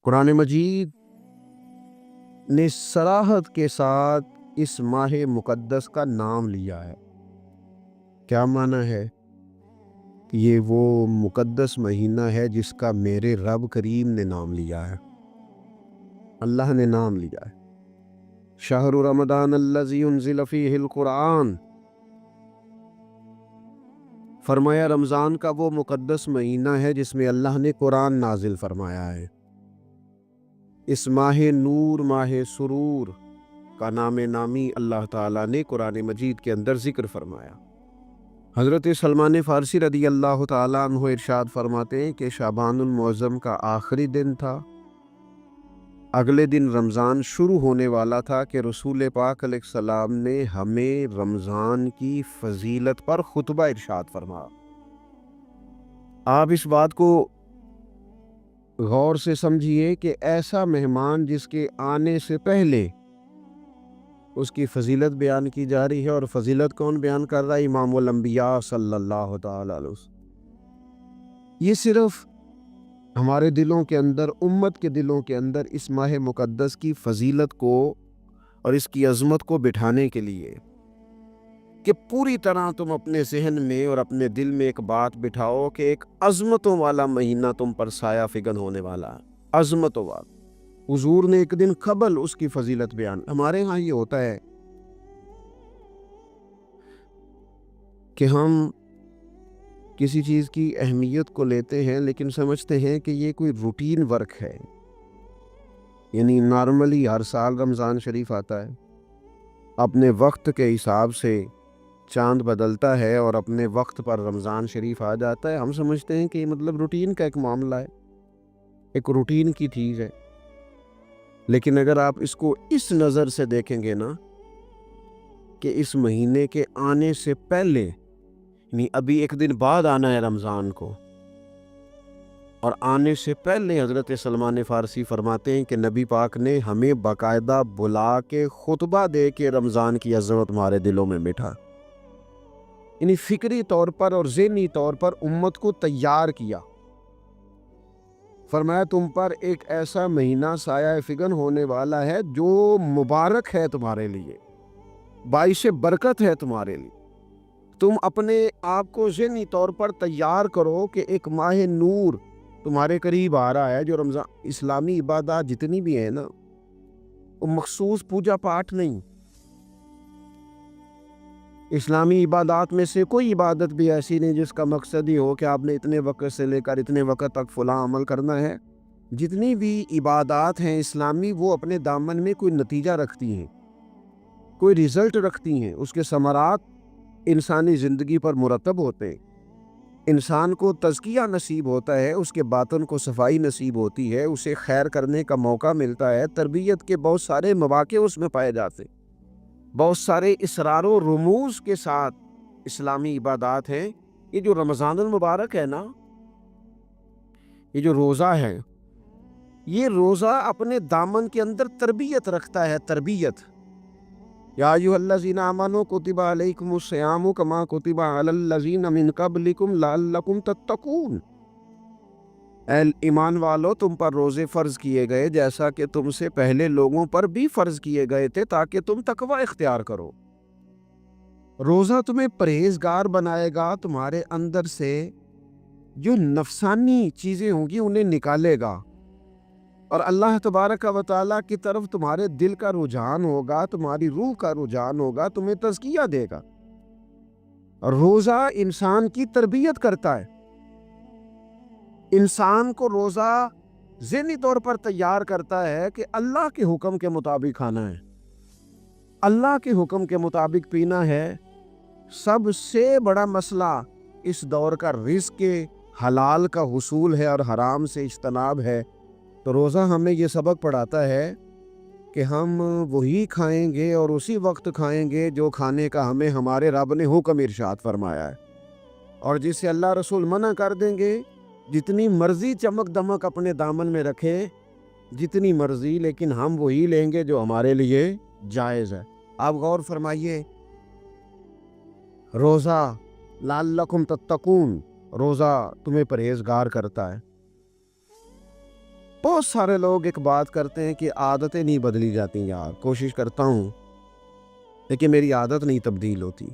قرآن مجید نے صراحت کے ساتھ اس ماہ مقدس کا نام لیا ہے۔ کیا معنی ہے؟ کہ یہ وہ مقدس مہینہ ہے جس کا میرے رب کریم نے نام لیا ہے، اللہ نے نام لیا ہے۔ شہر رمضان الذی انزل فیہ القرآن، فرمایا رمضان کا وہ مقدس مہینہ ہے جس میں اللہ نے قرآن نازل فرمایا ہے۔ اس ماہ نور، ماہ سرور کا نام نامی اللہ تعالیٰ نے قرآن مجید کے اندر ذکر فرمایا۔ حضرت سلمان فارسی رضی اللہ تعالیٰ عنہ ارشاد فرماتے ہیں کہ شعبان المعظم کا آخری دن تھا، اگلے دن رمضان شروع ہونے والا تھا کہ رسول پاک علیہ السلام نے ہمیں رمضان کی فضیلت پر خطبہ ارشاد فرمایا۔ آپ اس بات کو غور سے سمجھیے کہ ایسا مہمان جس کے آنے سے پہلے اس کی فضیلت بیان کی جا رہی ہے، اور فضیلت کون بیان کر رہا ہے؟ امام الانبیاء صلی اللہ تعالی علیہ وسلم۔ یہ صرف ہمارے دلوں کے اندر، امت کے دلوں کے اندر اس ماہ مقدس کی فضیلت کو اور اس کی عظمت کو بٹھانے کے لیے کہ پوری طرح تم اپنے ذہن میں اور اپنے دل میں ایک بات بٹھاؤ کہ ایک عظمتوں والا مہینہ تم پر سایہ فگن ہونے والا ہے، عظمتوں والا۔ حضور نے ایک دن قبل اس کی فضیلت بیان۔ ہمارے ہاں یہ ہوتا ہے کہ ہم کسی چیز کی اہمیت کو لیتے ہیں لیکن سمجھتے ہیں کہ یہ کوئی روٹین ورک ہے، یعنی نارملی ہر سال رمضان شریف آتا ہے، اپنے وقت کے حساب سے چاند بدلتا ہے اور اپنے وقت پر رمضان شریف آ جاتا ہے۔ ہم سمجھتے ہیں کہ یہ مطلب روٹین کا ایک معاملہ ہے، ایک روٹین کی چیز ہے۔ لیکن اگر آپ اس کو اس نظر سے دیکھیں گے نا کہ اس مہینے کے آنے سے پہلے، یعنی ابھی ایک دن بعد آنا ہے رمضان کو، اور آنے سے پہلے حضرت سلمان فارسی فرماتے ہیں کہ نبی پاک نے ہمیں باقاعدہ بلا کے خطبہ دے کے رمضان کی عظمت ہمارے دلوں میں بٹھا، یعنی فکری طور پر اور ذہنی طور پر امت کو تیار کیا۔ فرمایا تم پر ایک ایسا مہینہ سایہ فگن ہونے والا ہے جو مبارک ہے تمہارے لیے، باعث برکت ہے تمہارے لیے۔ تم اپنے آپ کو ذہنی طور پر تیار کرو کہ ایک ماہ نور تمہارے قریب آ رہا ہے۔ جو رمضان، اسلامی عبادات جتنی بھی ہیں نا، وہ مخصوص پوجا پاٹ نہیں۔ اسلامی عبادات میں سے کوئی عبادت بھی ایسی نہیں جس کا مقصد ہی ہو کہ آپ نے اتنے وقت سے لے کر اتنے وقت تک فلاں عمل کرنا ہے۔ جتنی بھی عبادات ہیں اسلامی، وہ اپنے دامن میں کوئی نتیجہ رکھتی ہیں، کوئی رزلٹ رکھتی ہیں، اس کے ثمرات انسانی زندگی پر مرتب ہوتے ہیں۔ انسان کو تزکیہ نصیب ہوتا ہے، اس کے باطن کو صفائی نصیب ہوتی ہے، اسے خیر کرنے کا موقع ملتا ہے، تربیت کے بہت سارے مواقع اس میں پائے جاتے ہیں، بہت سارے اسرار و رموز کے ساتھ اسلامی عبادات ہیں۔ یہ جو رمضان المبارک ہے نا، یہ جو روزہ ہے، یہ روزہ اپنے دامن کے اندر تربیت رکھتا ہے، تربیت۔ یا ایھا الذین آمنوا کتب علیکم الصیام کما کتب علی الذین من قبلکم لعلکم تتقون۔ اے ایمان والو، تم پر روزے فرض کیے گئے جیسا کہ تم سے پہلے لوگوں پر بھی فرض کیے گئے تھے تاکہ تم تقوی اختیار کرو۔ روزہ تمہیں پرہیزگار بنائے گا، تمہارے اندر سے جو نفسانی چیزیں ہوں گی انہیں نکالے گا، اور اللہ تبارک و تعالیٰ کی طرف تمہارے دل کا رجحان ہوگا، تمہاری روح کا رجحان ہوگا، تمہیں تزکیہ دے گا۔ روزہ انسان کی تربیت کرتا ہے، انسان کو روزہ ذہنی طور پر تیار کرتا ہے کہ اللہ کے حکم کے مطابق کھانا ہے، اللہ کے حکم کے مطابق پینا ہے۔ سب سے بڑا مسئلہ اس دور کا رزق کے حلال کا حصول ہے اور حرام سے اجتناب ہے۔ تو روزہ ہمیں یہ سبق پڑھاتا ہے کہ ہم وہی کھائیں گے اور اسی وقت کھائیں گے جو کھانے کا ہمیں ہمارے رب نے حکم ارشاد فرمایا ہے، اور جسے اللہ رسول منع کر دیں گے جتنی مرضی چمک دمک اپنے دامن میں رکھے، جتنی مرضی، لیکن ہم وہی لیں گے جو ہمارے لیے جائز ہے۔ آپ غور فرمائیے، روزہ لعلکم تتقون، روزہ تمہیں پرہیزگار کرتا ہے۔ بہت سارے لوگ ایک بات کرتے ہیں کہ عادتیں نہیں بدلی جاتی یار، کوشش کرتا ہوں لیکن میری عادت نہیں تبدیل ہوتی۔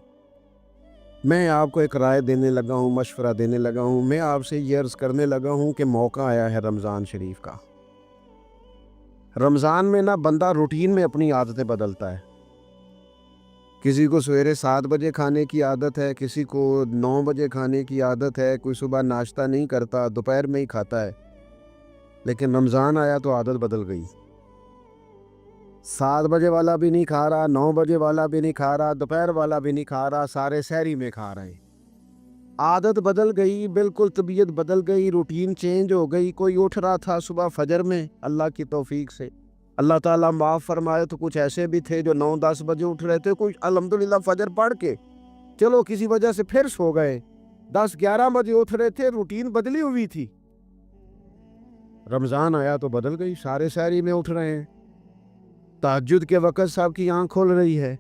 میں آپ کو ایک رائے دینے لگا ہوں، مشورہ دینے لگا ہوں، میں آپ سے یہ عرض کرنے لگا ہوں کہ موقع آیا ہے رمضان شریف کا۔ رمضان میں نا بندہ روٹین میں اپنی عادتیں بدلتا ہے۔ کسی کو سویرے 7 بجے کھانے کی عادت ہے، کسی کو 9 بجے کھانے کی عادت ہے، کوئی صبح ناشتہ نہیں کرتا، دوپہر میں ہی کھاتا ہے۔ لیکن رمضان آیا تو عادت بدل گئی۔ 7 بجے والا بھی نہیں کھا رہا، 9 بجے والا بھی نہیں کھا رہا، دوپہر والا بھی نہیں کھا رہا، سارے سحری میں کھا رہے ہیں۔ عادت بدل گئی، بالکل طبیعت بدل گئی، روٹین چینج ہو گئی۔ کوئی اٹھ رہا تھا صبح فجر میں، اللہ کی توفیق سے، اللہ تعالیٰ معاف فرمائے، تو کچھ ایسے بھی تھے جو 9-10 بجے اٹھ رہے تھے، کچھ الحمدللہ فجر پڑھ کے چلو کسی وجہ سے پھر سو گئے، 10-11 بجے اٹھ رہے تھے، روٹین بدلی ہوئی تھی۔ رمضان آیا تو بدل گئی، سارے سحری میں اٹھ رہے ہیں، تہجد کے وقت سب کی آنکھ کھل رہی ہے،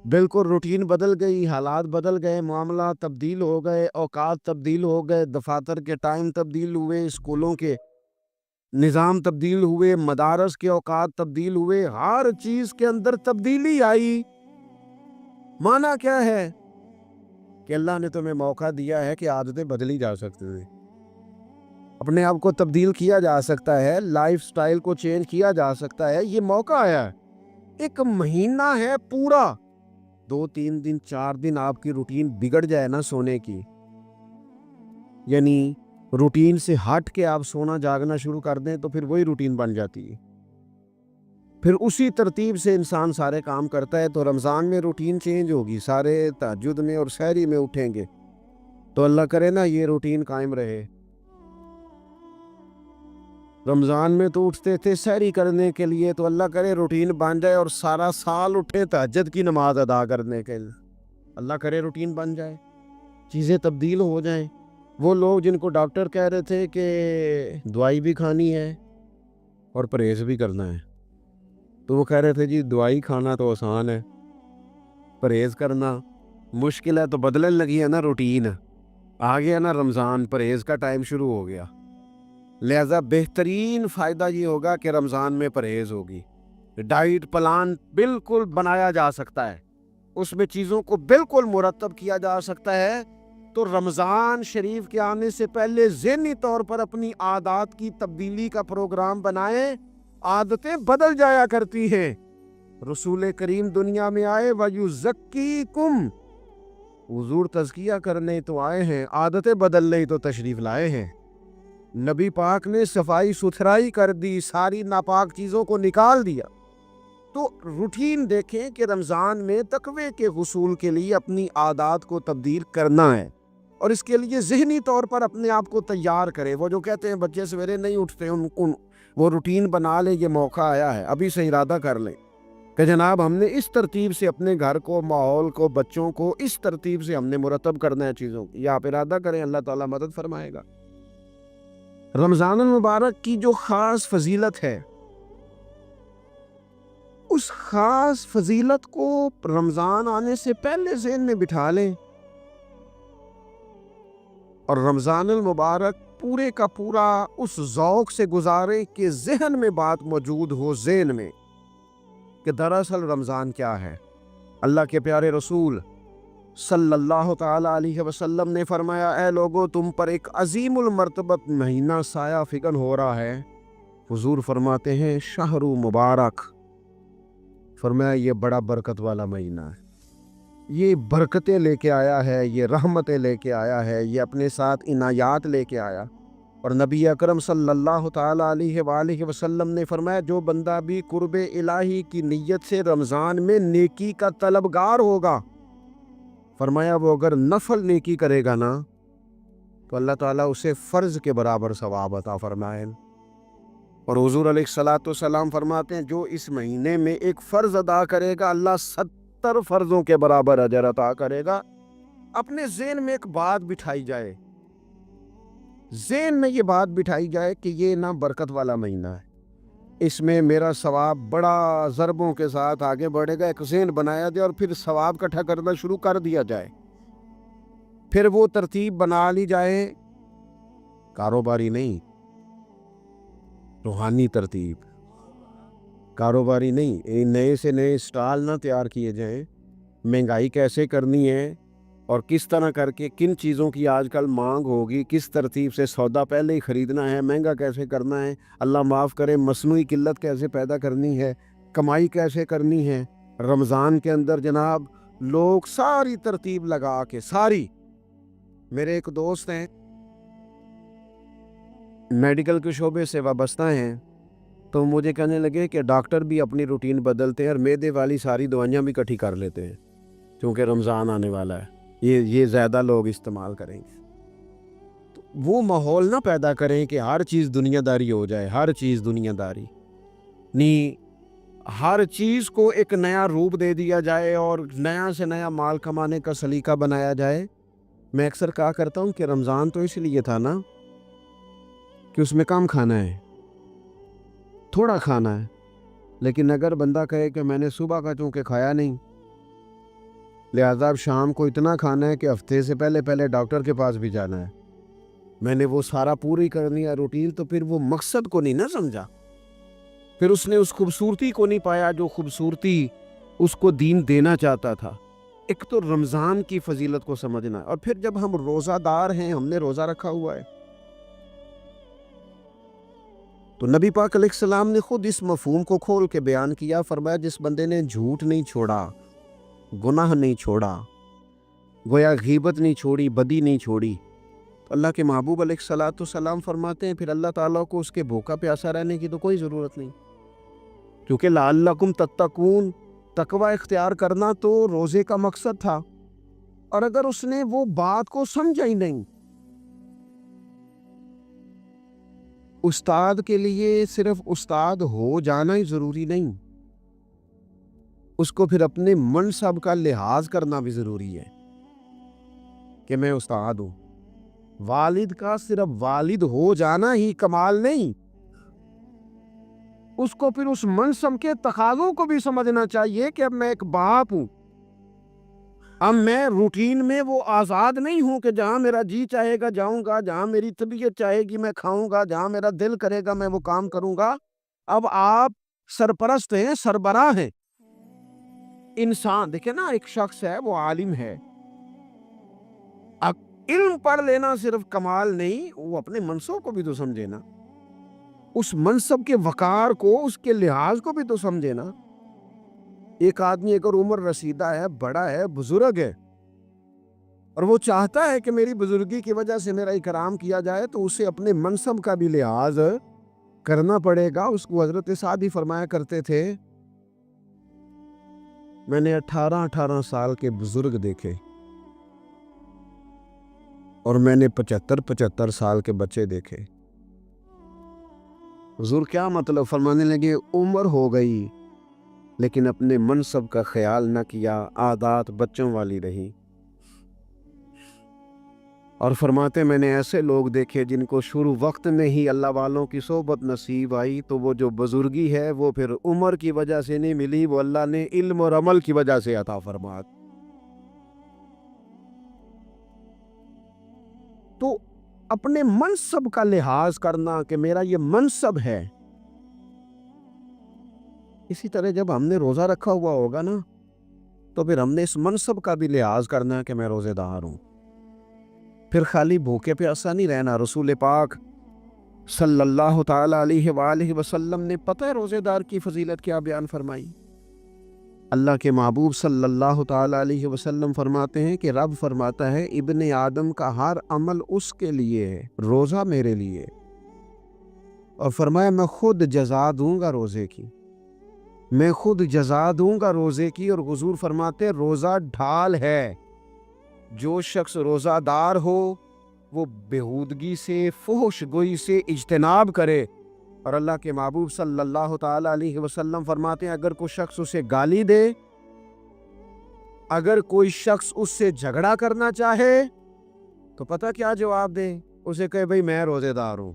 بالکل روٹین بدل گئی، حالات بدل گئے، معاملات تبدیل ہو گئے، اوقات تبدیل ہو گئے، دفاتر کے ٹائم تبدیل ہوئے، اسکولوں کے نظام تبدیل ہوئے، مدارس کے اوقات تبدیل ہوئے، ہر چیز کے اندر تبدیلی آئی۔ معنی کیا ہے کہ اللہ نے تمہیں موقع دیا ہے کہ عادتیں بدلی جا سکتی ہیں، اپنے آپ کو تبدیل کیا جا سکتا ہے، لائف سٹائل کو چینج کیا جا سکتا ہے۔ یہ موقع آیا ہے، ایک مہینہ ہے پورا، 2-3 دن 4 دن آپ کی روٹین بگڑ جائے نا سونے کی، یعنی روٹین سے ہٹ کے آپ سونا جاگنا شروع کر دیں تو پھر وہی روٹین بن جاتی ہے، پھر اسی ترتیب سے انسان سارے کام کرتا ہے۔ تو رمضان میں روٹین چینج ہوگی، سارے تہجد میں اور سحری میں اٹھیں گے، تو اللہ کرے نا یہ روٹین قائم رہے۔ رمضان میں تو اٹھتے تھے سحری کرنے کے لیے، تو اللہ کرے روٹین بن جائے اور سارا سال اٹھے تہجد کی نماز ادا کرنے کے لیے، اللہ کرے روٹین بن جائے، چیزیں تبدیل ہو جائیں۔ وہ لوگ جن کو ڈاکٹر کہہ رہے تھے کہ دوائی بھی کھانی ہے اور پرہیز بھی کرنا ہے، تو وہ کہہ رہے تھے جی دوائی کھانا تو آسان ہے، پرہیز کرنا مشکل ہے، تو بدلنے لگی ہے نا روٹین، آ گیا نا رمضان، پرہیز کا ٹائم شروع ہو گیا، لہذا بہترین فائدہ یہ ہوگا کہ رمضان میں پرہیز ہوگی، ڈائٹ پلان بالکل بنایا جا سکتا ہے، اس میں چیزوں کو بالکل مرتب کیا جا سکتا ہے۔ تو رمضان شریف کے آنے سے پہلے ذہنی طور پر اپنی عادات کی تبدیلی کا پروگرام بنائیں، عادتیں بدل جایا کرتی ہیں۔ رسول کریم دنیا میں آئے وَيُزَكِّيكُمْ، حضور تزکیہ کرنے تو آئے ہیں، عادتیں بدلنے تو تشریف لائے ہیں۔ نبی پاک نے صفائی ستھرائی کر دی، ساری ناپاک چیزوں کو نکال دیا۔ تو روٹین دیکھیں کہ رمضان میں تقوی کے حصول کے لیے اپنی عادات کو تبدیل کرنا ہے، اور اس کے لیے ذہنی طور پر اپنے آپ کو تیار کرے۔ وہ جو کہتے ہیں بچے سویرے نہیں اٹھتے، ان کو وہ روٹین بنا لیں، یہ موقع آیا ہے، ابھی سے ارادہ کر لیں کہ جناب ہم نے اس ترتیب سے اپنے گھر کو، ماحول کو، بچوں کو اس ترتیب سے ہم نے مرتب کرنا ہے چیزوں کی، یہ آپ ارادہ کریں، اللہ تعالیٰ مدد فرمائے گا۔ رمضان المبارک کی جو خاص فضیلت ہے، اس خاص فضیلت کو رمضان آنے سے پہلے ذہن میں بٹھا لیں، اور رمضان المبارک پورے کا پورا اس ذوق سے گزاریں کہ ذہن میں بات موجود ہو، ذہن میں، کہ دراصل رمضان کیا ہے۔ اللہ کے پیارے رسول صلی اللہ تعالی علیہ وسلم نے فرمایا، اے لوگو تم پر ایک عظیم المرتبت مہینہ سایہ فکن ہو رہا ہے۔ حضور فرماتے ہیں شہر مبارک، فرمایا یہ بڑا برکت والا مہینہ ہے، یہ برکتیں لے کے آیا ہے، یہ رحمتیں لے کے آیا ہے، یہ اپنے ساتھ عنایات لے کے آیا۔ اور نبی اکرم صلی اللہ تعالی علیہ وآلہ وسلم نے فرمایا جو بندہ بھی قرب الہی کی نیت سے رمضان میں نیکی کا طلبگار ہوگا، فرمایا وہ اگر نفل نیکی کرے گا نا تو اللہ تعالیٰ اسے فرض کے برابر ثواب عطا فرمائے۔ اور حضور علیہ الصلوۃ والسلام فرماتے ہیں جو اس مہینے میں ایک فرض ادا کرے گا اللہ 70 فرضوں کے برابر اجر عطا کرے گا۔ اپنے ذہن میں ایک بات بٹھائی جائے، ذہن میں یہ بات بٹھائی جائے کہ یہ نا برکت والا مہینہ ہے، اس میں میرا ثواب بڑا ضربوں کے ساتھ آگے بڑھے گا، ایک ذہن بنایا جائے اور پھر ثواب اکٹھا کرنا شروع کر دیا جائے، پھر وہ ترتیب بنا لی جائے، کاروباری نہیں، روحانی ترتیب، کاروباری نہیں، نئے سے نئے اسٹال نہ تیار کیے جائیں، مہنگائی کیسے کرنی ہے اور کس طرح کر کے کن چیزوں کی آج کل مانگ ہوگی، کس ترتیب سے سودا پہلے ہی خریدنا ہے، مہنگا کیسے کرنا ہے، اللہ معاف کرے مصنوعی قلت کیسے پیدا کرنی ہے، کمائی کیسے کرنی ہے۔ رمضان کے اندر جناب لوگ ساری ترتیب لگا کے ساری، میرے ایک دوست ہیں میڈیکل کے شعبے سے وابستہ ہیں، تو مجھے کہنے لگے کہ ڈاکٹر بھی اپنی روٹین بدلتے ہیں اور معدے والی ساری دوائیاں بھی اکٹھی کر لیتے ہیں کیونکہ رمضان آنے والا ہے، یہ زیادہ لوگ استعمال کریں گے۔ تو وہ ماحول نہ پیدا کریں کہ ہر چیز دنیا داری ہو جائے، ہر چیز دنیا داری نہیں، ہر چیز کو ایک نیا روپ دے دیا جائے اور نیا سے نیا مال کمانے کا سلیقہ بنایا جائے۔ میں اکثر کہا کرتا ہوں کہ رمضان تو اس لیے تھا نا کہ اس میں کم کھانا ہے، تھوڑا کھانا ہے، لیکن اگر بندہ کہے کہ میں نے صبح کا چونکہ کھایا نہیں لہذا اب شام کو اتنا کھانا ہے کہ ہفتے سے پہلے ڈاکٹر کے پاس بھی جانا ہے، میں نے وہ سارا پوری کرنی ہے روٹین، تو پھر وہ مقصد کو نہیں نہ سمجھا، پھر اس نے اس خوبصورتی کو نہیں پایا جو خوبصورتی اس کو دین دینا چاہتا تھا۔ ایک تو رمضان کی فضیلت کو سمجھنا، اور پھر جب ہم روزہ دار ہیں، ہم نے روزہ رکھا ہوا ہے، تو نبی پاک علیہ السلام نے خود اس مفہوم کو کھول کے بیان کیا، فرمایا جس بندے نے جھوٹ نہیں چھوڑا، گناہ نہیں چھوڑا، گویا غیبت نہیں چھوڑی، بدی نہیں چھوڑی، تو اللہ کے محبوب علیہ السلام فرماتے ہیں پھر اللہ تعالیٰ کو اس کے بھوکا پیاسا رہنے کی تو کوئی ضرورت نہیں، کیونکہ لعلکم تتقون، تقوی اختیار کرنا تو روزے کا مقصد تھا، اور اگر اس نے وہ بات کو سمجھا ہی نہیں، استاد کے لیے صرف استاد ہو جانا ہی ضروری نہیں، اس کو پھر اپنے منصب کا لحاظ کرنا بھی ضروری ہے کہ میں استاد ہوں۔ والد کا صرف والد ہو جانا ہی کمال نہیں، اس کو پھر اس منصب کے تقاضوں کو بھی سمجھنا چاہیے کہ اب میں ایک باپ ہوں، اب میں روٹین میں وہ آزاد نہیں ہوں کہ جہاں میرا جی چاہے گا جاؤں گا، جہاں میری طبیعت چاہے گی میں کھاؤں گا، جہاں میرا دل کرے گا میں وہ کام کروں گا۔ اب آپ سرپرست ہیں، سربراہ ہیں، انسان دیکھیں نا، ایک شخص ہے وہ عالم ہے، اب علم پڑھ لینا صرف کمال نہیں، وہ اپنے منصب کو بھی تو سمجھے نا، اس منصب کے وقار کو، اس کے لحاظ کو بھی تو سمجھے نا۔ ایک آدمی اگر عمر رسیدہ ہے، بڑا ہے، بزرگ ہے، اور وہ چاہتا ہے کہ میری بزرگی کی وجہ سے میرا اکرام کیا جائے، تو اسے اپنے منصب کا بھی لحاظ کرنا پڑے گا۔ اس کو حضرت سعد ہی فرمایا کرتے تھے میں نے 18 سال کے بزرگ دیکھے اور میں نے 75 سال کے بچے دیکھے۔ حضور کیا مطلب؟ فرمانے لگے عمر ہو گئی لیکن اپنے منصب کا خیال نہ کیا، عادات بچوں والی رہی، اور فرماتے میں نے ایسے لوگ دیکھے جن کو شروع وقت میں ہی اللہ والوں کی صحبت نصیب آئی، تو وہ جو بزرگی ہے وہ پھر عمر کی وجہ سے نہیں ملی، وہ اللہ نے علم اور عمل کی وجہ سے عطا فرمایا۔ تو اپنے منصب کا لحاظ کرنا کہ میرا یہ منصب ہے، اسی طرح جب ہم نے روزہ رکھا ہوا ہوگا نا تو پھر ہم نے اس منصب کا بھی لحاظ کرنا کہ میں روزے دار ہوں، پھر خالی بھوکے پیاسا نہیں رہنا۔ رسول پاک صلی اللہ تعالی علیہ وآلہ وسلم نے پتہ ہے روزے دار کی فضیلت کیا بیان فرمائی؟ اللہ کے محبوب صلی اللہ تعالی علیہ وسلم فرماتے ہیں کہ رب فرماتا ہے ابن آدم کا ہر عمل اس کے لیے ہے، روزہ میرے لیے، اور فرمایا میں خود جزا دوں گا روزے کی، میں خود جزا دوں گا روزے کی۔ اور حضور فرماتے ہیں روزہ ڈھال ہے، جو شخص روزہ دار ہو وہ بےہودگی سے، فحش گوئی سے اجتناب کرے، اور اللہ کے محبوب صلی اللہ تعالی علیہ وسلم فرماتے ہیں اگر کوئی شخص اسے گالی دے، اگر کوئی شخص اس سے جھگڑا کرنا چاہے تو پتہ کیا جواب دے؟ اسے کہے بھئی میں روزے دار ہوں،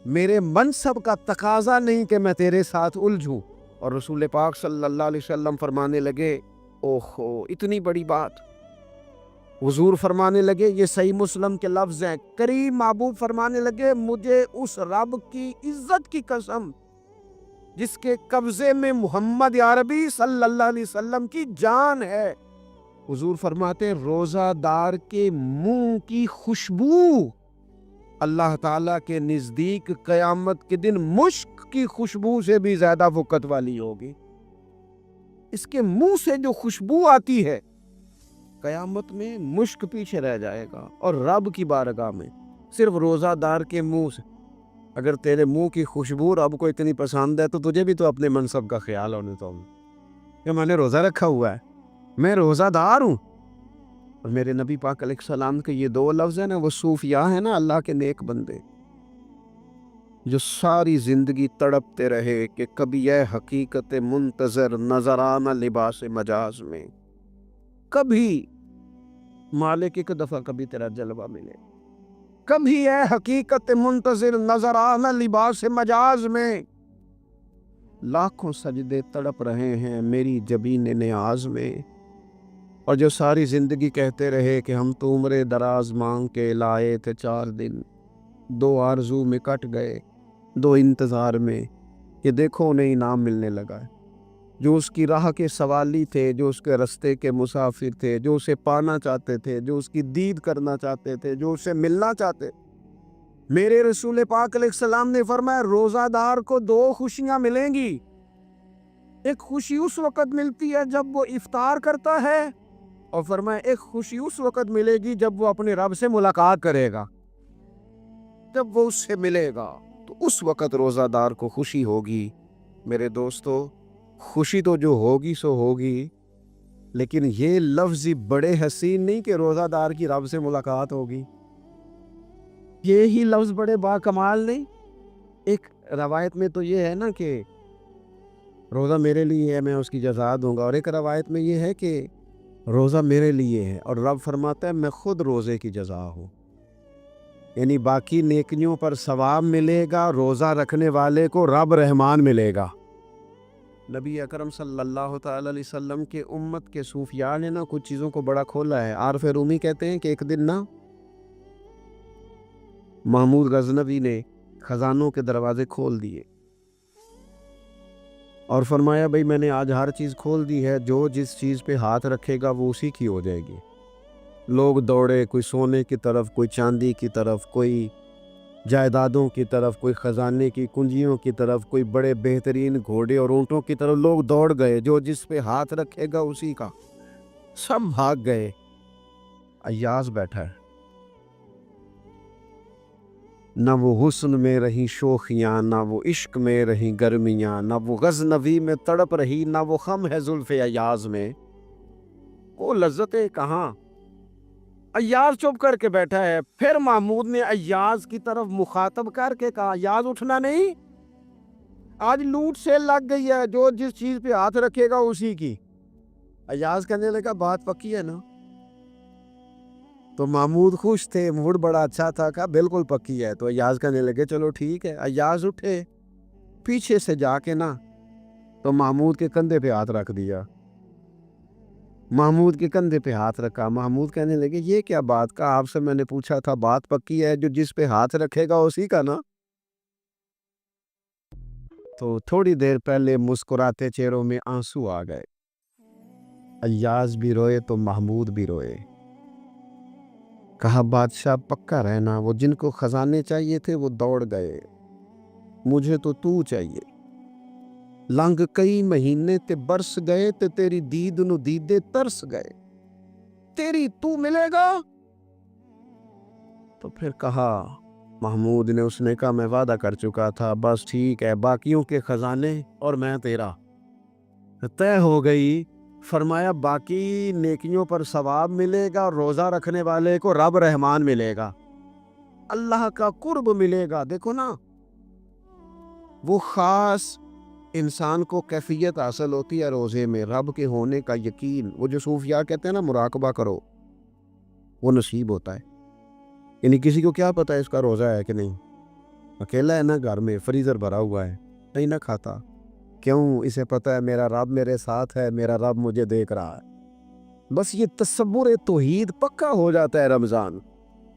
میرے منصب کا تقاضا نہیں کہ میں تیرے ساتھ الجھوں۔ اور رسول پاک صلی اللہ علیہ وسلم فرمانے لگے اوہو اتنی بڑی بات، حضور فرمانے لگے، یہ صحیح مسلم کے لفظ ہیں، کریم محبوب فرمانے لگے مجھے اس رب کی عزت کی قسم جس کے قبضے میں محمد عربی صلی اللہ علیہ وسلم کی جان ہے، حضور فرماتے روزہ دار کے منہ کی خوشبو اللہ تعالیٰ کے نزدیک قیامت کے دن مشک کی خوشبو سے بھی زیادہ وقت والی ہوگی۔ اس کے منہ سے جو خوشبو آتی ہے قیامت میں مشک پیچھے رہ جائے گا، اور رب کی بارگاہ میں صرف روزہ دار کے منہ سے، اگر تیرے منہ کی خوشبو رب کو اتنی پسند ہے تو تجھے بھی تو اپنے منصب کا خیال ہونے تو کہ میں نے روزہ رکھا ہوا ہے، میں روزہ دار ہوں۔ اور میرے نبی پاک علیہ السلام کے یہ دو لفظ ہیں نا، وہ صوفیاء ہیں نا، اللہ کے نیک بندے جو ساری زندگی تڑپتے رہے کہ کبھی یہ حقیقت منتظر نظر آنا لباس مجاز میں، کبھی مالک ایک دفعہ کبھی تیرا جلوہ ملے، کبھی یہ حقیقت منتظر نظر آنا لباس مجاز میں، لاکھوں سجدے تڑپ رہے ہیں میری جبین نیاز میں، اور جو ساری زندگی کہتے رہے کہ ہم تو عمر دراز مانگ کے لائے تھے 4 دن، 2 آرزو میں کٹ گئے، 2 انتظار میں، کہ دیکھو انہیں انعام ملنے لگا ہے۔ جو اس کی راہ کے سوالی تھے، جو اس کے رستے کے مسافر تھے، جو اسے پانا چاہتے تھے، جو اس کی دید کرنا چاہتے تھے، جو اسے ملنا چاہتے، میرے رسول پاک علیہ السلام نے فرمایا روزہ دار کو 2 خوشیاں ملیں گی۔ ایک خوشی اس وقت ملتی ہے جب وہ افطار کرتا ہے، اور فرمایا ایک خوشی اس وقت ملے گی جب وہ اپنے رب سے ملاقات کرے گا، جب وہ اس سے ملے گا تو اس وقت روزہ دار کو خوشی ہوگی۔ میرے دوستو، خوشی تو جو ہوگی سو ہوگی، لیکن یہ لفظ بڑے حسین نہیں کہ روزہ دار کی رب سے ملاقات ہوگی، یہی لفظ بڑے با کمال نہیں۔ ایک روایت میں تو یہ ہے نا کہ روزہ میرے لیے ہے، میں اس کی جزا دوں گا، اور ایک روایت میں یہ ہے کہ روزہ میرے لیے ہے اور رب فرماتا ہے میں خود روزے کی جزا ہوں، یعنی باقی نیکیوں پر ثواب ملے گا، روزہ رکھنے والے کو رب رحمان ملے گا۔ نبی اکرم صلی اللہ تعالی علیہ وسلم کے امت کے صوفیاء نے نا کچھ چیزوں کو بڑا کھولا ہے۔ عارف رومی کہتے ہیں کہ ایک دن نا محمود غزنوی نے خزانوں کے دروازے کھول دیے اور فرمایا بھئی میں نے آج ہر چیز کھول دی ہے، جو جس چیز پہ ہاتھ رکھے گا وہ اسی کی ہو جائے گی۔ لوگ دوڑے، کوئی سونے کی طرف، کوئی چاندی کی طرف، کوئی جائیدادوں کی طرف، کوئی خزانے کی کنجیوں کی طرف، کوئی بڑے بہترین گھوڑے اور اونٹوں کی طرف، لوگ دوڑ گئے، جو جس پہ ہاتھ رکھے گا اسی کا، سب بھاگ گئے۔ ایاز بیٹھا ہے، نہ وہ حسن میں رہی شوخیاں، نہ وہ عشق میں رہی گرمیاں، نہ وہ غزنوی میں تڑپ رہی، نہ وہ خم ہے زلف ایاز میں، وہ لذتیں کہاں۔ ایاز چپ کر کے بیٹھا ہے۔ پھر محمود نے ایاز کی طرف مخاطب کر کے کہا ایاز اٹھنا نہیں، آج لوٹ سیل لگ گئی ہے، جو جس چیز پہ ہاتھ رکھے گا اسی کی۔ ایاز کہنے لگا بات پکی ہے نا؟ تو محمود خوش تھے، موڈ بڑا اچھا تھا، کہا بالکل پکی ہے۔ تو ایاز کہنے لگے چلو ٹھیک ہے۔ ایاز اٹھے، پیچھے سے جا کے نا تو محمود کے کندھے پہ ہاتھ رکھ دیا، محمود کے کندھے پہ ہاتھ رکھا۔ محمود کہنے لگے یہ کیا بات کا، آپ سے میں نے پوچھا تھا بات پکی ہے، جو جس پہ ہاتھ رکھے گا اسی کا نا۔ تو تھوڑی دیر پہلے مسکراتے چہروں میں آنسو آ گئے، ایاز بھی روئے تو محمود بھی روئے۔ کہا بادشاہ پکا رہنا، وہ جن کو خزانے چاہیے تھے وہ دوڑ گئے، مجھے تو چاہیے۔ لنگ کئی مہینے تے برس گئے تے تیری دید نو دیدے ترس گئے، تیری تو ملے گا۔ تو پھر کہا محمود نے، اس نے کہا میں وعدہ کر چکا تھا، بس ٹھیک ہے، باقیوں کے خزانے اور میں تیرا طے ہو گئی۔ فرمایا باقی نیکیوں پر ثواب ملے گا، روزہ رکھنے والے کو رب رحمان ملے گا، اللہ کا قرب ملے گا۔ دیکھو نا، وہ خاص انسان کو کیفیت حاصل ہوتی ہے روزے میں، رب کے ہونے کا یقین۔ وہ جو صوفیاء کہتے ہیں نا مراقبہ کرو، وہ نصیب ہوتا ہے۔ یعنی کسی کو کیا پتا ہے اس کا روزہ ہے کہ نہیں، اکیلا ہے نا گھر میں، فریزر بھرا ہوا ہے، نہیں نہ کھاتا، کیوں؟ اسے پتا ہے میرا رب میرے ساتھ ہے، میرا رب مجھے دیکھ رہا ہے۔ بس یہ تصور توحید پکا ہو جاتا ہے رمضان،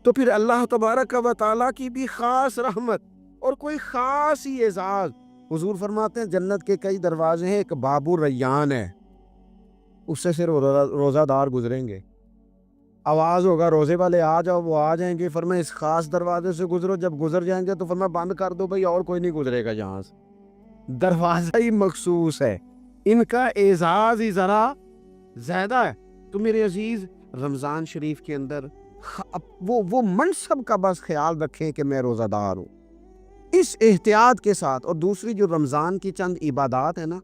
تو پھر اللہ تبارک و تعالیٰ کی بھی خاص رحمت اور کوئی خاص ہی اعزاز۔ حضور فرماتے ہیں جنت کے کئی دروازے ہیں، ایک باب الریان ہے، اس سے صرف روزہ دار گزریں گے۔ آواز ہوگا روزے والے آ جاؤ، وہ آ جائیں گے، فرمایا اس خاص دروازے سے گزرو، جب گزر جائیں گے تو فرمایا بند کر دو بھائی، اور کوئی نہیں گزرے گا یہاں سے، دروازہ ہی مخصوص ہے، ان کا اعزاز ہی ذرا زیادہ ہے۔ تو میرے عزیز، رمضان شریف کے اندر وہ منصب کا بس خیال رکھیں کہ میں روزہ دار ہوں، اس احتیاط کے ساتھ۔ اور دوسری جو رمضان کی چند عبادات ہیں نا،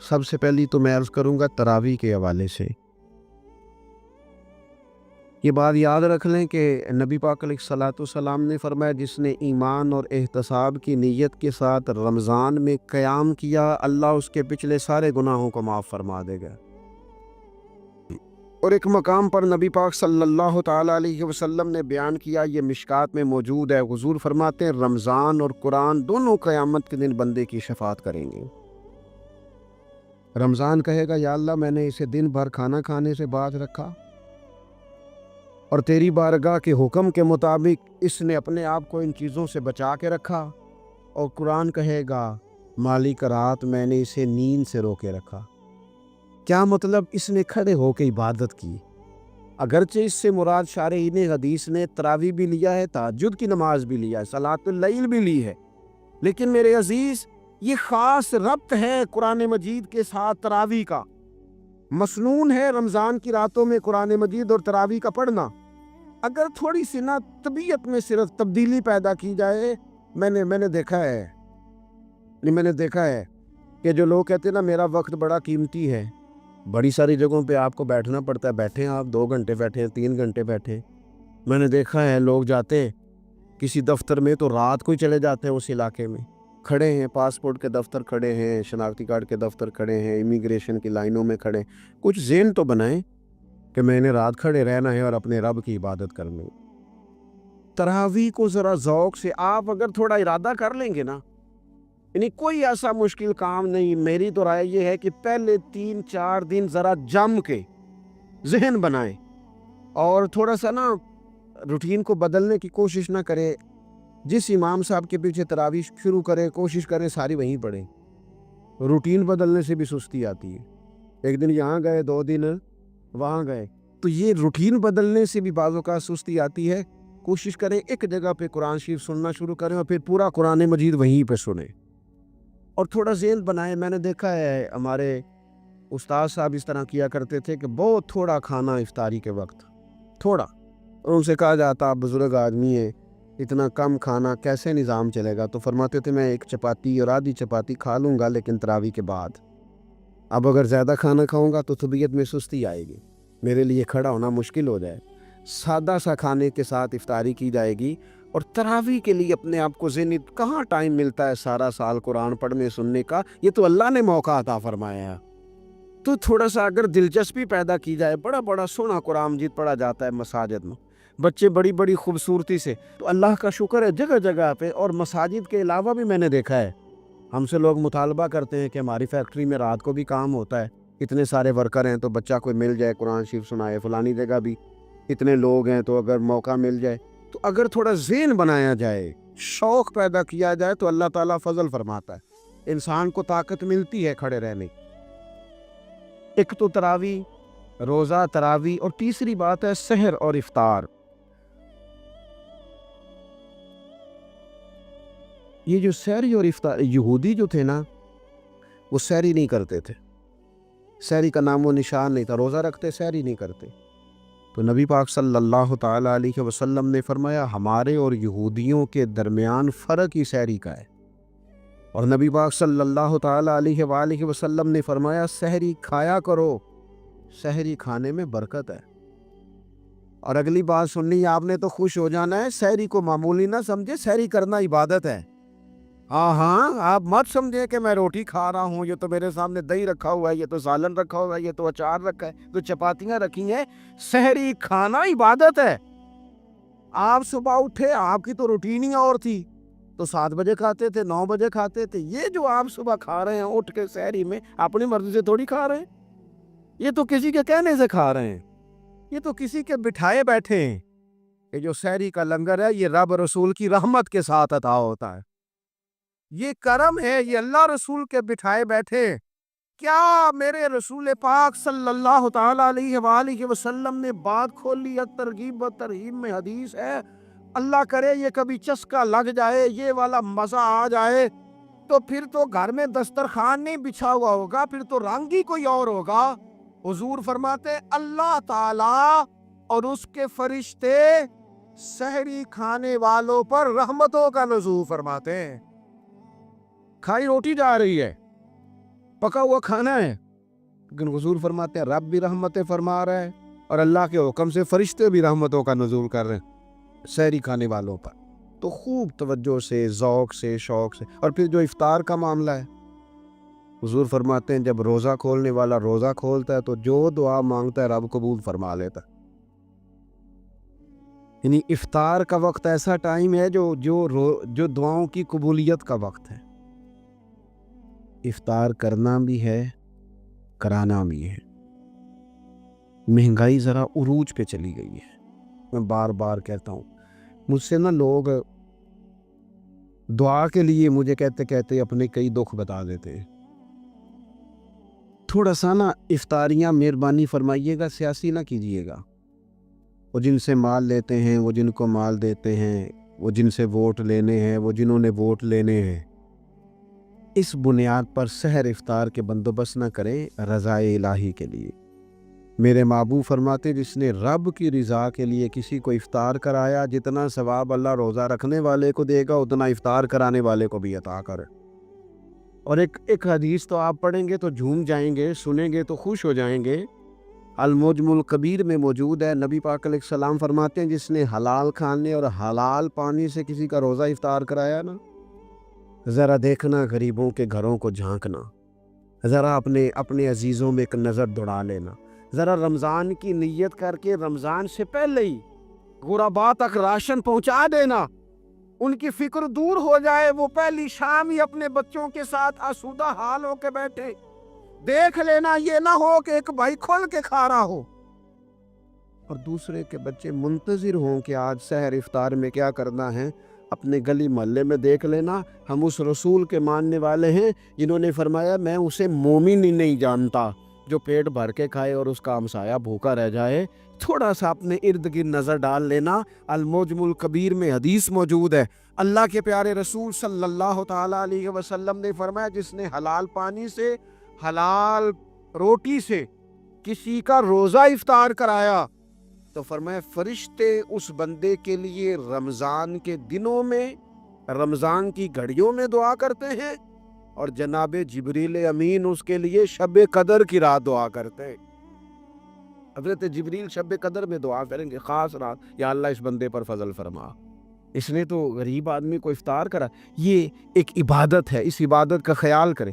سب سے پہلی تو میں عرض کروں گا تراویح کے حوالے سے، یہ بات یاد رکھ لیں کہ نبی پاک علیہ الصلوۃ والسلام نے فرمایا جس نے ایمان اور احتساب کی نیت کے ساتھ رمضان میں قیام کیا، اللہ اس کے پچھلے سارے گناہوں کو معاف فرما دے گا۔ اور ایک مقام پر نبی پاک صلی اللہ تعالیٰ علیہ وسلم نے بیان کیا، یہ مشکات میں موجود ہے، حضور فرماتے ہیں رمضان اور قرآن دونوں قیامت کے دن بندے کی شفاعت کریں گے۔ رمضان کہے گا یا اللہ میں نے اسے دن بھر کھانا کھانے سے باز رکھا، اور تیری بارگاہ کے حکم کے مطابق اس نے اپنے آپ کو ان چیزوں سے بچا کے رکھا۔ اور قرآن کہے گا مالک رات میں نے اسے نیند سے روکے رکھا۔ کیا مطلب؟ اس نے کھڑے ہو کے عبادت کی، اگرچہ اس سے مراد شارحین حدیث نے تراویح بھی لیا ہے، تہجد کی نماز بھی لیا ہے، صلاۃ اللیل بھی لی ہے، لیکن میرے عزیز یہ خاص ربط ہے قرآن مجید کے ساتھ تراویح کا۔ مسنون ہے رمضان کی راتوں میں قرآن مجید اور تراویح کا پڑھنا۔ اگر تھوڑی سی نا طبیعت میں صرف تبدیلی پیدا کی جائے، میں نے دیکھا ہے کہ جو لوگ کہتے ہیں نا میرا وقت بڑا قیمتی ہے، بڑی ساری جگہوں پہ آپ کو بیٹھنا پڑتا ہے، بیٹھیں آپ 2 گھنٹے بیٹھیں، 3 گھنٹے بیٹھیں۔ میں نے دیکھا ہے لوگ جاتے کسی دفتر میں تو رات کو ہی چلے جاتے ہیں، اس علاقے میں کھڑے ہیں، پاسپورٹ کے دفتر کھڑے ہیں، شناختی کارڈ کے دفتر کھڑے ہیں، امیگریشن کی لائنوں میں کھڑے ہیں۔ کچھ ذہن تو بنائیں کہ میں نے رات کھڑے رہنا ہے اور اپنے رب کی عبادت کرنی۔ تراویح کو ذرا ذوق سے آپ اگر تھوڑا ارادہ کر لیں گے نا، یعنی کوئی ایسا مشکل کام نہیں، میری تو رائے یہ ہے کہ پہلے 3-4 دن ذرا جم کے ذہن بنائیں، اور تھوڑا سا نا روٹین کو بدلنے کی کوشش نہ کریں۔ جس امام صاحب کے پیچھے تراویح شروع کریں، کوشش کریں ساری وہیں پڑھیں۔ روٹین بدلنے سے بھی سستی آتی ہے، ایک دن یہاں گئے، 2 دن وہاں گئے، تو یہ روٹین بدلنے سے بھی بعض اوقات سستی آتی ہے۔ کوشش کریں ایک جگہ پہ قرآن شریف سننا شروع کریں اور پھر پورا قرآن مجید وہیں پہ سنیں، اور تھوڑا ذہن بنائیں۔ میں نے دیکھا ہے ہمارے استاد صاحب اس طرح کیا کرتے تھے کہ بہت تھوڑا کھانا افطاری کے وقت، تھوڑا، اور ان سے کہا جاتا آپ بزرگ آدمی ہیں، اتنا کم کھانا کیسے نظام چلے گا؟ تو فرماتے تھے میں 1 چپاتی اور آدھی چپاتی کھا لوں گا لیکن تراویح کے بعد، اب اگر زیادہ کھانا کھاؤں گا تو طبیعت میں سستی آئے گی، میرے لیے کھڑا ہونا مشکل ہو جائے، سادہ سا کھانے کے ساتھ افطاری کی جائے گی۔ اور تراویح کے لیے اپنے آپ کو ذہنی کہاں ٹائم ملتا ہے سارا سال قرآن پڑھنے سننے کا، یہ تو اللہ نے موقع عطا فرمایا ہے، تو تھوڑا سا اگر دلچسپی پیدا کی جائے، بڑا سونا قرآن مجید پڑھا جاتا ہے مساجد میں، بچے بڑی خوبصورتی سے، تو اللہ کا شکر ہے جگہ جگہ پہ۔ اور مساجد کے علاوہ بھی میں نے دیکھا ہے ہم سے لوگ مطالبہ کرتے ہیں کہ ہماری فیکٹری میں رات کو بھی کام ہوتا ہے، اتنے سارے ورکر ہیں تو بچہ کوئی مل جائے قرآن شریف سنائے، فلانی جگہ بھی اتنے لوگ ہیں تو اگر موقع مل جائے، تو اگر تھوڑا ذہن بنایا جائے، شوق پیدا کیا جائے تو اللہ تعالیٰ فضل فرماتا ہے، انسان کو طاقت ملتی ہے کھڑے رہنے۔ ایک تو تراویح، روزہ، تراویح، اور تیسری بات ہے سحر اور افطار۔ یہ جو سحری اور افطار، یہودی جو تھے نا وہ سحری نہیں کرتے تھے، سحری کا نام و نشان نہیں تھا، روزہ رکھتے سحری نہیں کرتے۔ تو نبی پاک صلی اللہ تعالیٰ علیہ وسلم نے فرمایا ہمارے اور یہودیوں کے درمیان فرق ہی سحری کا ہے، اور نبی پاک صلی اللہ تعالیٰ علیہ وآلہ وسلم نے فرمایا سحری کھایا کرو، سحری کھانے میں برکت ہے۔ اور اگلی بات سننی آپ نے تو خوش ہو جانا ہے، سحری کو معمولی نہ سمجھے، سحری کرنا عبادت ہے۔ ہاں آپ مت سمجھے کہ میں روٹی کھا رہا ہوں، یہ تو میرے سامنے دہی رکھا ہوا ہے، یہ تو سالن رکھا ہوا ہے، یہ تو اچار رکھا ہے، تو چپاتیاں رکھی ہیں۔ سحری کھانا عبادت ہے۔ آپ صبح اٹھے، آپ کی تو روٹین ہی اور تھی، تو 7 بجے کھاتے تھے، 9 بجے کھاتے تھے۔ یہ جو آپ صبح کھا رہے ہیں اٹھ کے سحری میں، اپنی مرضی سے تھوڑی کھا رہے ہیں، یہ تو کسی کے کہنے سے کھا رہے ہیں، یہ تو کسی کے بٹھائے بیٹھے ہیں۔ یہ جو سحری کا لنگر ہے یہ رب رسول کی رحمت کے ساتھ عطا ہوتا ہے، یہ کرم ہے، یہ اللہ رسول کے بٹھائے بیٹھے۔ کیا میرے رسول پاک صلی اللہ تعالیٰ علیہ وآلہ وسلم نے بات کھول لی ہے، ترغیب و ترہیب میں حدیث ہے، اللہ کرے یہ کبھی چسکا لگ جائے، یہ والا مزہ آ جائے تو پھر تو گھر میں دسترخوان نہیں بچھا ہوا ہوگا، پھر تو رنگ ہی کوئی اور ہوگا۔ حضور فرماتے اللہ تعالیٰ اور اس کے فرشتے سحری کھانے والوں پر رحمتوں کا نزول فرماتے ہیں۔ کھائی روٹی جا رہی ہے، پکا ہوا کھانا ہے، لیکن حضور فرماتے ہیں رب بھی رحمتیں فرما رہا ہے اور اللہ کے حکم سے فرشتے بھی رحمتوں کا نزول کر رہے ہیں سحری کھانے والوں پر۔ تو خوب توجہ سے، ذوق سے، شوق سے۔ اور پھر جو افطار کا معاملہ ہے، حضور فرماتے ہیں جب روزہ کھولنے والا روزہ کھولتا ہے تو جو دعا مانگتا ہے رب قبول فرما لیتا ہے۔ یعنی افطار کا وقت ایسا ٹائم ہے جو دعاؤں کی قبولیت کا وقت ہے۔ افطار کرنا بھی ہے، کرانا بھی ہے۔ مہنگائی ذرا عروج پہ چلی گئی ہے، میں بار بار کہتا ہوں، مجھ سے نا لوگ دعا کے لیے مجھے کہتے کہتے اپنے کئی دکھ بتا دیتے ہیں۔ تھوڑا سا نا افطاریاں مہربانی فرمائیے گا سیاسی نہ کیجیے گا۔ وہ جن سے مال لیتے ہیں، وہ جن کو مال دیتے ہیں، وہ جن سے ووٹ لینے ہیں، وہ جنہوں نے ووٹ لینے ہیں، اس بنیاد پر سحر افطار کے بندوبست نہ کریں رضائے الہی کے لیے۔ میرے محبوب فرماتے جس نے رب کی رضا کے لیے کسی کو افطار کرایا، جتنا ثواب اللہ روزہ رکھنے والے کو دے گا اتنا افطار کرانے والے کو بھی عطا کرے۔ اور ایک حدیث تو آپ پڑھیں گے تو جھوم جائیں گے، سنیں گے تو خوش ہو جائیں گے، المعجم الکبیر میں موجود ہے۔ نبی پاک علیہ السلام فرماتے ہیں جس نے حلال کھانے اور حلال پانی سے کسی کا روزہ افطار کرایا نا، ذرا دیکھنا غریبوں کے گھروں کو جھانکنا، ذرا اپنے عزیزوں میں ایک نظر دوڑا لینا، ذرا رمضان کی نیت کر کے رمضان سے پہلے ہی غرباء تک راشن پہنچا دینا، ان کی فکر دور ہو جائے، وہ پہلی شام ہی اپنے بچوں کے ساتھ آسودہ حال ہو کے بیٹھے۔ دیکھ لینا، یہ نہ ہو کہ ایک بھائی کھل کے کھا رہا ہو اور دوسرے کے بچے منتظر ہوں کہ آج سحر افطار میں کیا کرنا ہے۔ اپنے گلی محلے میں دیکھ لینا، ہم اس رسول کے ماننے والے ہیں جنہوں نے فرمایا میں اسے مومن ہی نہیں جانتا جو پیٹ بھر کے کھائے اور اس کا ہمسایہ بھوکا رہ جائے۔ تھوڑا سا اپنے ارد گرد نظر ڈال لینا۔ المعجم الکبیر میں حدیث موجود ہے، اللہ کے پیارے رسول صلی اللہ تعالیٰ علیہ وسلم نے فرمایا جس نے حلال پانی سے، حلال روٹی سے کسی کا روزہ افطار کرایا تو فرمایا فرشتے اس بندے کے لیے رمضان کے دنوں میں، رمضان کی گھڑیوں میں دعا کرتے ہیں، اور جناب جبریل امین اس کے لیے شب قدر کی رات دعا کرتے ہیں۔ حضرت جبریل شب قدر میں دعا کریں گے، خاص رات، یا اللہ اس بندے پر فضل فرما، اس نے تو غریب آدمی کو افطار کرا۔ یہ ایک عبادت ہے، اس عبادت کا خیال کریں۔